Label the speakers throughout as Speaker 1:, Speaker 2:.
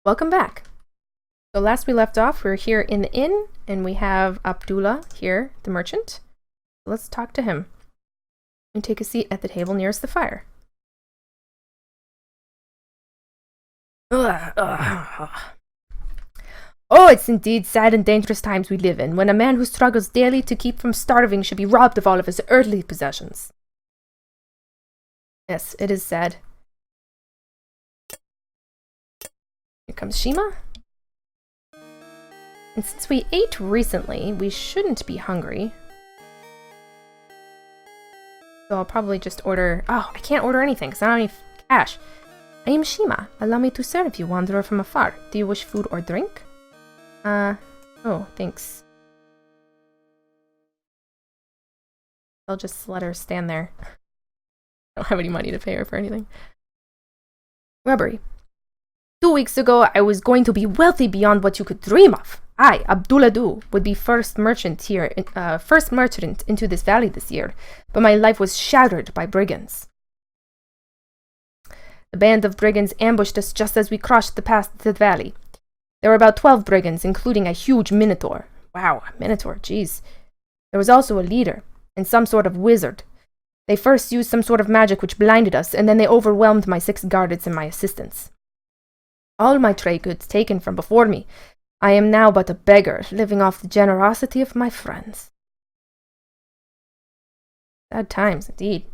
Speaker 1: Welcome back. So last we left off, we were here in the inn, and we have Abdullah here, the merchant. Let's talk to him. And take a seat at the table nearest the fire. Oh, it's indeed sad and dangerous times we live in, when a man who struggles daily to keep from starving should be robbed of all of his earthly possessions. Yes, it is sad. Here comes Shima. And since we ate recently, we shouldn't be hungry. So I'll probably just order... Oh, I can't order anything because I don't have any cash. I am Shima. Allow me to serve you, wanderer from afar. Do you wish food or drink? Oh, thanks. I'll just let her stand there. I don't have any money to pay her for anything. Robbery. 2 weeks ago, I was going to be wealthy beyond what you could dream of. I, Abdullah, would be first merchant into this valley this year, but my life was shattered by brigands. The band of brigands ambushed us just as we crossed the path to the valley. There were about 12 brigands, including a huge minotaur. Wow, a minotaur, jeez. There was also a leader, and some sort of wizard. They first used some sort of magic which blinded us, and then they overwhelmed my 6 guards and my assistants. All my trade goods taken from before me. I am now but a beggar, living off the generosity of my friends. Sad times, indeed.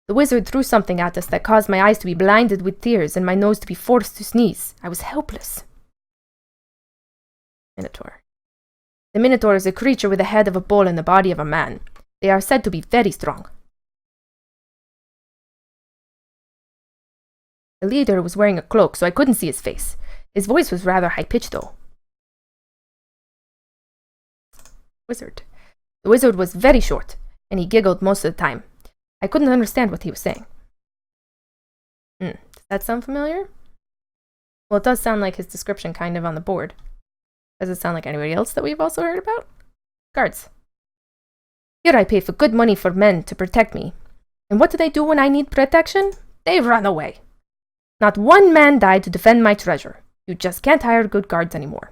Speaker 1: The wizard threw something at us that caused my eyes to be blinded with tears and my nose to be forced to sneeze. I was helpless. Minotaur. The Minotaur is a creature with the head of a bull and the body of a man. They are said to be very strong. The leader was wearing a cloak, so I couldn't see his face. His voice was rather high-pitched, though. Wizard. The wizard was very short, and he giggled most of the time. I couldn't understand what he was saying. Does that sound familiar? Well, it does sound like his description kind of on the board. Does it sound like anybody else that we've also heard about? Guards. Here I pay for good money for men to protect me. And what do they do when I need protection? They run away. Not one man died to defend my treasure. You just can't hire good guards anymore.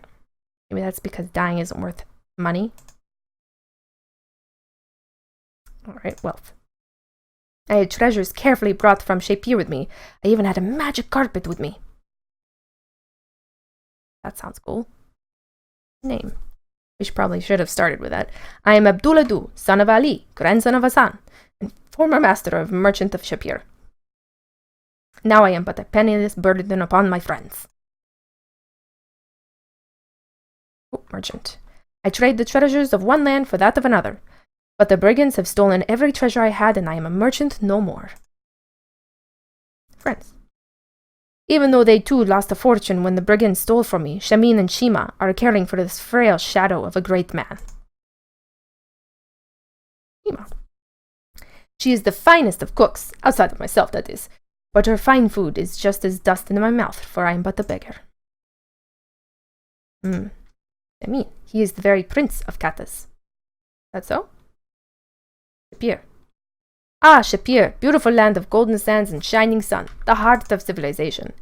Speaker 1: Maybe that's because dying isn't worth money. Alright, wealth. I had treasures carefully brought from Shapir with me. I even had a magic carpet with me. That sounds cool. Name. We probably should have started with that. I am Abdullah, son of Ali, grandson of Hassan, and former master of merchant of Shapir. Now I am but a penniless burden upon my friends. Oh, merchant. I trade the treasures of one land for that of another. But the brigands have stolen every treasure I had, and I am a merchant no more. Friends. Even though they too lost a fortune when the brigands stole from me, Shamin and Shima are caring for this frail shadow of a great man. Shima. She is the finest of cooks, outside of myself, that is. But her fine food is just as dust in my mouth, for I am but a beggar. Shamin. He is the very prince of Katas. That so? Shapir. Ah, Shapir, beautiful land of golden sands and shining sun, the heart of civilization.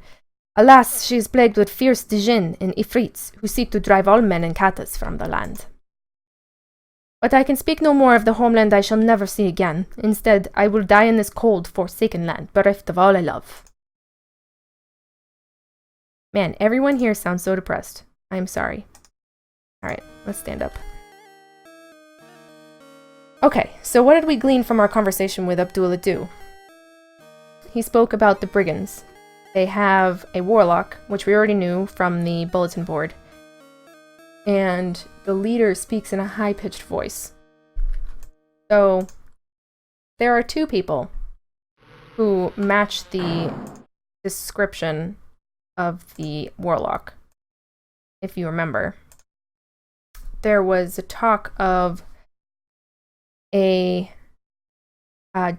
Speaker 1: Alas, she is plagued with fierce Dijin and Ifrits, who seek to drive all men and Katas from the land. But I can speak no more of the homeland I shall never see again. Instead, I will die in this cold, forsaken land, bereft of all I love. Man, everyone here sounds so depressed. I am sorry. Alright, let's stand up. Okay, so what did we glean from our conversation with Abdullah? He spoke about the brigands. They have a warlock, which we already knew from the bulletin board. And the leader speaks in a high-pitched voice. So, there are 2 people who match the description of the warlock, if you remember. There was a talk of a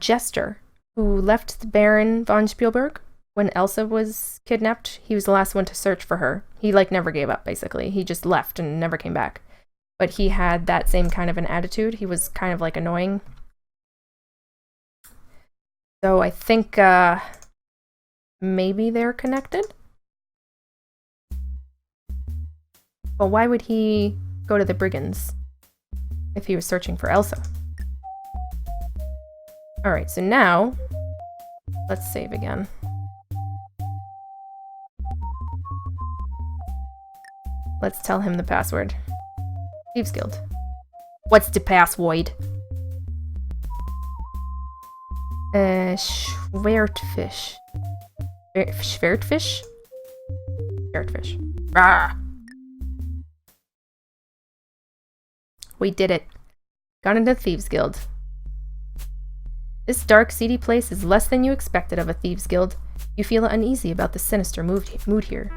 Speaker 1: jester who left the Baron von Spielberg when Elsa was kidnapped. He was the last one to search for her. He never gave up, basically. He just left and never came back. But he had that same kind of an attitude. He was kind of annoying. So I think maybe they're connected. Well, why would he go to the brigands if he was searching for Elsa? Alright, so now, let's save again. Let's tell him the password. Thieves Guild. What's the password? Schwertfish. Schwertfish? Schwertfish. Ah! We did it. Got into Thieves Guild. This dark, seedy place is less than you expected of a Thieves Guild. You feel uneasy about the sinister mood here.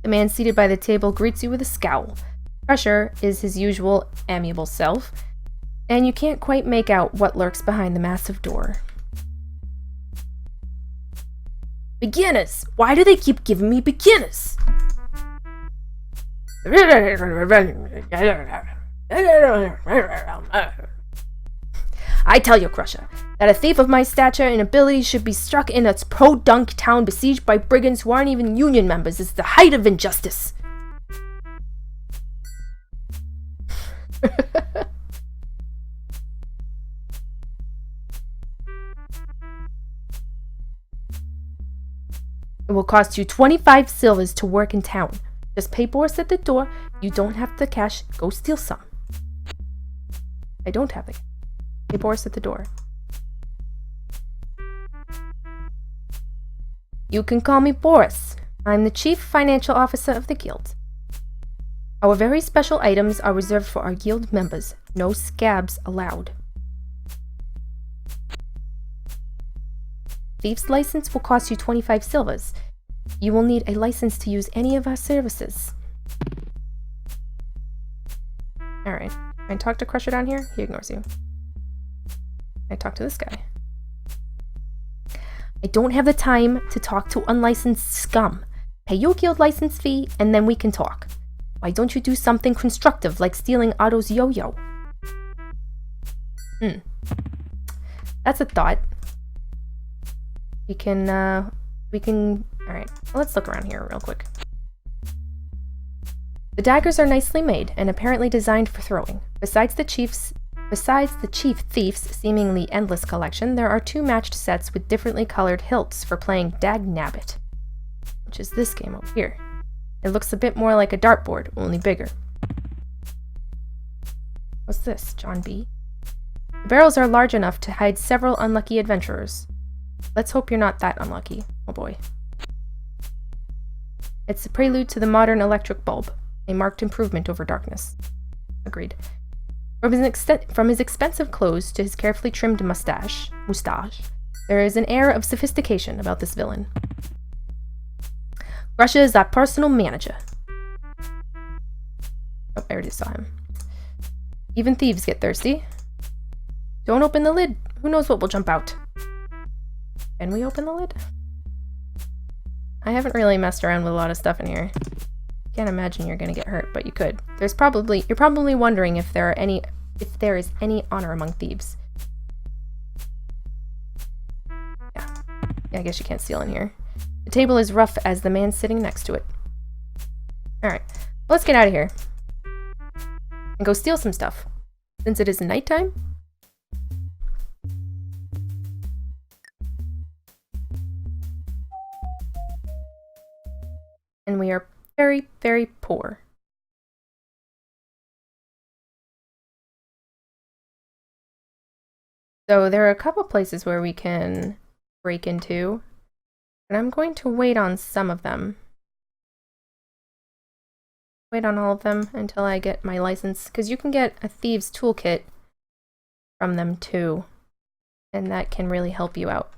Speaker 1: The man seated by the table greets you with a scowl. Crusher is his usual amiable self, and you can't quite make out what lurks behind the massive door. Beginners! Why do they keep giving me beginners? I tell you, Crusher, that a thief of my stature and abilities should be struck in a pro-dunk town besieged by brigands who aren't even union members is the height of injustice. It will cost you 25 silvers to work in town. Just pay Boris at the door. You don't have the cash. Go steal some. I don't have the cash. Pay Boris at the door. You can call me Boris. I'm the chief financial officer of the guild. Our very special items are reserved for our guild members. No scabs allowed. Thief's license will cost you 25 silvers. You will need a license to use any of our services. Alright. I talk to Crusher down here? He ignores you. I talk to this guy. I don't have the time to talk to unlicensed scum. Pay your guild license fee, and then we can talk. Why don't you do something constructive, like stealing Otto's yo-yo? That's a thought. Alright, well, let's look around here real quick. The daggers are nicely made, and apparently designed for throwing. Besides the chief thief's seemingly endless collection, there are 2 matched sets with differently colored hilts for playing Dag Nabbit, which is this game over here. It looks a bit more like a dartboard, only bigger. What's this, John B? The barrels are large enough to hide several unlucky adventurers. Let's hope you're not that unlucky. Oh boy. It's a prelude to the modern electric bulb, a marked improvement over darkness. Agreed. From his expensive clothes to his carefully trimmed mustache, there is an air of sophistication about this villain. Russia is our personal manager. Oh, I already saw him. Even thieves get thirsty. Don't open the lid. Who knows what will jump out? Can we open the lid? I haven't really messed around with a lot of stuff in here. Can't imagine you're gonna get hurt, but you could. You're probably wondering if there is any honor among thieves. Yeah, I guess you can't steal in here. The table is rough as the man sitting next to it. Alright, let's get out of here. And go steal some stuff. Since it is nighttime. And we are very, very poor. So there are a couple places where we can break into, and I'm going to wait on some of them. Wait on all of them until I get my license, because you can get a thieves toolkit from them too, and that can really help you out.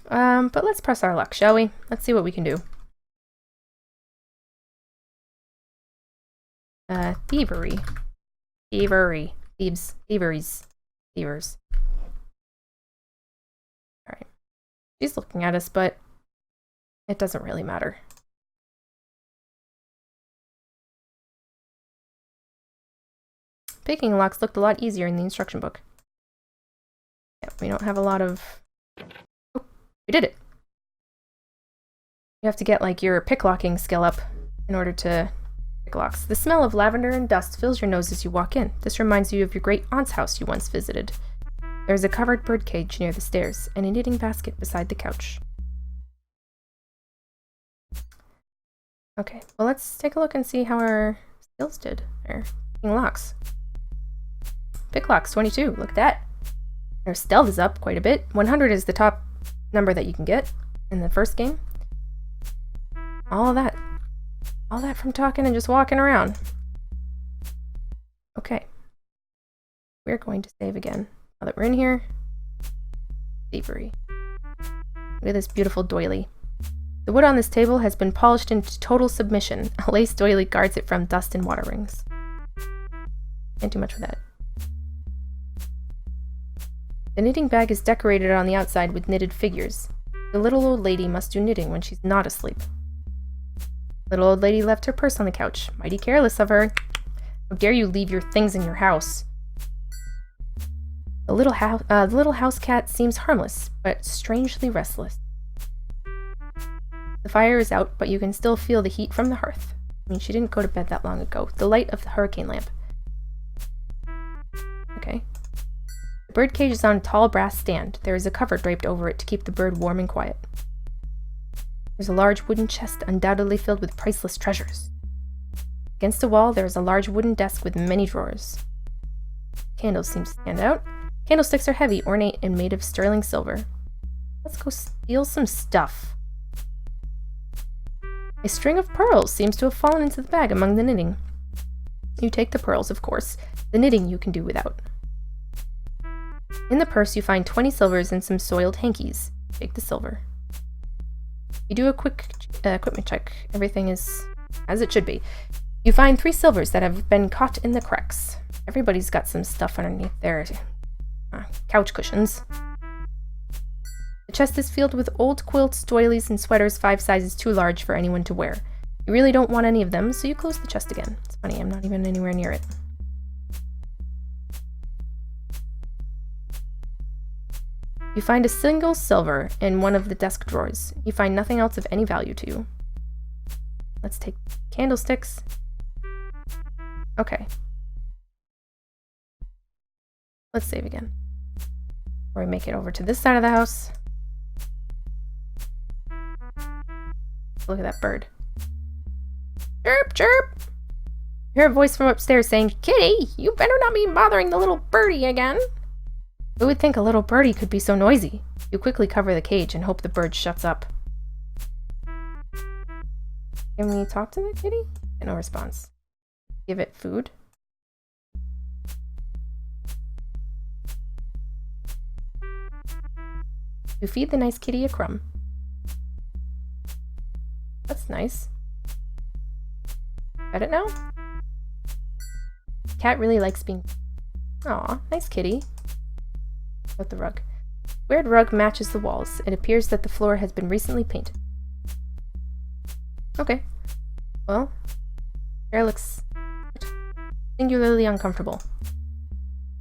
Speaker 1: But let's press our luck, shall we? Let's see what we can do. Thievery. Thievery. Thieves. Thieveries. Thievers. Alright. She's looking at us, but it doesn't really matter. Picking locks looked a lot easier in the instruction book. Yeah, we don't have a lot of... Oh, we did it! You have to get, like, your picklocking skill up in order to pick locks. The smell of lavender and dust fills your nose as you walk in. This reminds you of your great aunt's house you once visited. There is a covered birdcage near the stairs and a knitting basket beside the couch. Okay, well let's take a look and see how our skills did. There, picking locks. Pick locks, 22, look at that. Our stealth is up quite a bit. 100 is the top number that you can get in the first game. All that from talking and just walking around. Okay. We're going to save again. Now that we're in here. Thievery. Look at this beautiful doily. The wood on this table has been polished into total submission. A lace doily guards it from dust and water rings. Can't do much with that. The knitting bag is decorated on the outside with knitted figures. The little old lady must do knitting when she's not asleep. Little old lady left her purse on the couch. Mighty careless of her. How dare you leave your things in your house? The little house cat seems harmless, but strangely restless. The fire is out, but you can still feel the heat from the hearth. I mean, she didn't go to bed that long ago. The light of the hurricane lamp. Okay. The birdcage is on a tall brass stand. There is a cover draped over it to keep the bird warm and quiet. There's a large wooden chest undoubtedly filled with priceless treasures. Against the wall, there is a large wooden desk with many drawers. Candles seem to stand out. Candlesticks are heavy, ornate, and made of sterling silver. Let's go steal some stuff. A string of pearls seems to have fallen into the bag among the knitting. You take the pearls, of course. The knitting you can do without. In the purse, you find 20 silvers and some soiled hankies. Take the silver. You do a quick equipment check. Everything is as it should be. You find 3 silvers that have been caught in the cracks. Everybody's got some stuff underneath their couch cushions. The chest is filled with old quilts, doilies, and sweaters 5 sizes too large for anyone to wear. You really don't want any of them, so you close the chest again. It's funny, I'm not even anywhere near it. You find a single silver in one of the desk drawers. You find nothing else of any value to you. Let's take candlesticks. Okay. Let's save again. Or we make it over to this side of the house. Look at that bird. Chirp, chirp! You hear a voice from upstairs saying, "Kitty, you better not be bothering the little birdie again." Who would think a little birdie could be so noisy? You quickly cover the cage and hope the bird shuts up. Can we talk to the kitty? No response. Give it food. You feed the nice kitty a crumb. That's nice. Got it now? Cat really likes being... Aw, nice kitty. With the rug. Weird rug matches the walls. It appears that the floor has been recently painted. Okay. Well, hair looks singularly uncomfortable.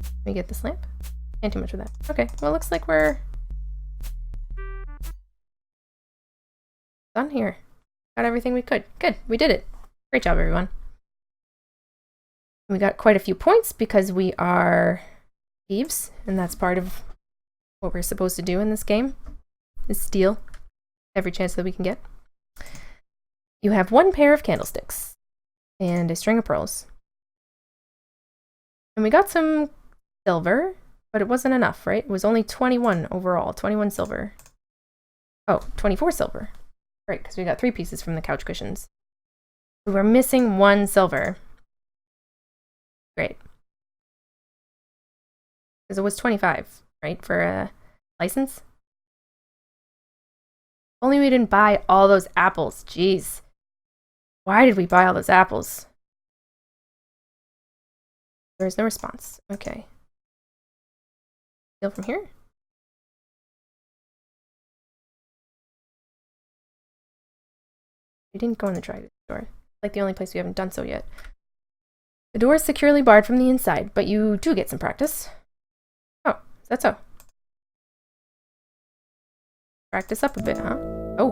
Speaker 1: Let me get this lamp. Can't do much with that. Okay, well, looks like we're done here. Got everything we could. Good, we did it. Great job, everyone. We got quite a few points because we are thieves, and that's part of what we're supposed to do in this game, is steal every chance that we can get. You have 1 pair of candlesticks and a string of pearls. And we got some silver, but it wasn't enough, right? It was only 21 overall, 21 silver. Oh, 24 silver. Right, because we got 3 pieces from the couch cushions. We were missing 1 silver. Great. Because it was 25, right, for a license? Only we didn't buy all those apples. Jeez. Why did we buy all those apples? There's no response. Okay. Steal from here? We didn't go in the dry goods store. Like the only place we haven't done so yet. The door is securely barred from the inside, but you do get some practice. Oh, is that so? Practice up a bit, huh? Oh.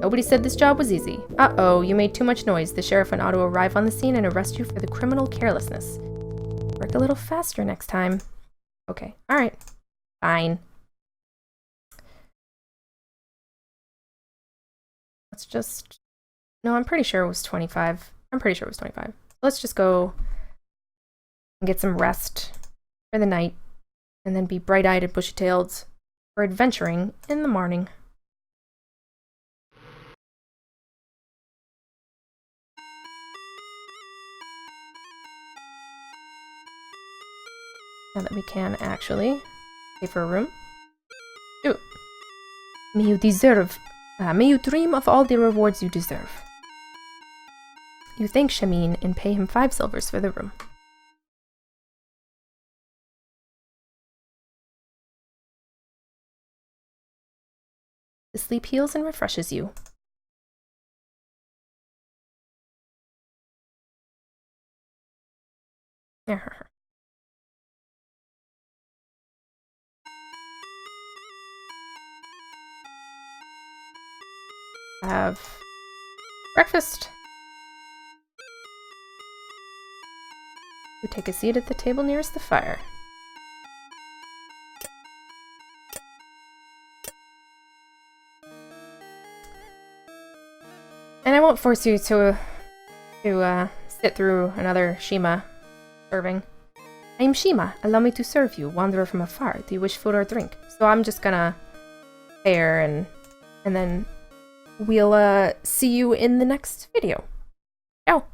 Speaker 1: Nobody said this job was easy. Uh-oh, you made too much noise. The sheriff and Otto arrive on the scene and arrest you for the criminal carelessness. Work a little faster next time. Okay, alright. Fine. Let's just... No, I'm pretty sure it was 25. I'm pretty sure it was 25. Let's just go and get some rest for the night, and then be bright-eyed and bushy-tailed for adventuring in the morning. Now that we can actually pay for a room. Ooh. May you dream of all the rewards you deserve. You thank Shamin and pay him 5 silvers for the room. The sleep heals and refreshes you. Have breakfast. You take a seat at the table nearest the fire. And I won't force you to sit through another Shima serving. I am Shima. Allow me to serve you, wanderer from afar. Do you wish food or drink? So I'm just gonna pair and then we'll see you in the next video. Ciao!